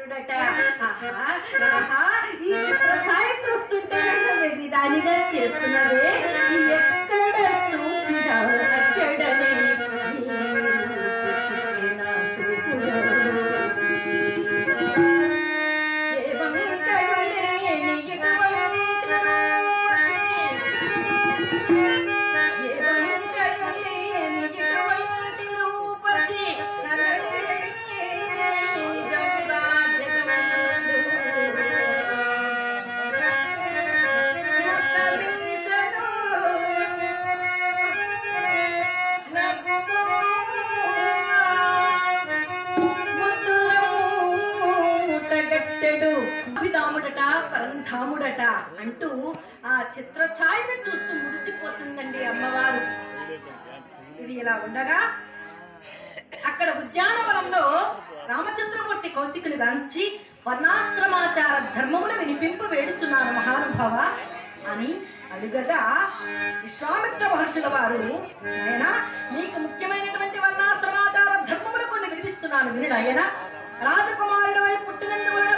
పుత్రుడట. ఈ చిత్ర ఛాయ చూస్తుంటే దానిగా చేస్తున్నదే ఎక్కడ చూసినా అక్కడనే అభిధాముడట పరంధాముడట అంటూ ఆ చిత్ర ఛాయను చూస్తూ మురిసిపోతుందండి అమ్మవారు. ఇది ఇలా ఉండగా అక్కడ ఉద్యానవనంలో రామచంద్రమూర్తి కౌశికుని గాంచి వర్ణాశ్రమాచార ధర్మమును వినిపింపు వేడుచున్నాను మహానుభావ అని అడుగగా విశ్వామిత్ర మహర్షుల వారు ఆయన నీకు ముఖ్యమైనటువంటి వర్ణాశ్రమాచార ధర్మమును కొన్ని వినిపిస్తున్నాను వినుడు ఆయన రాజకుమారుడు పుట్టినందువలన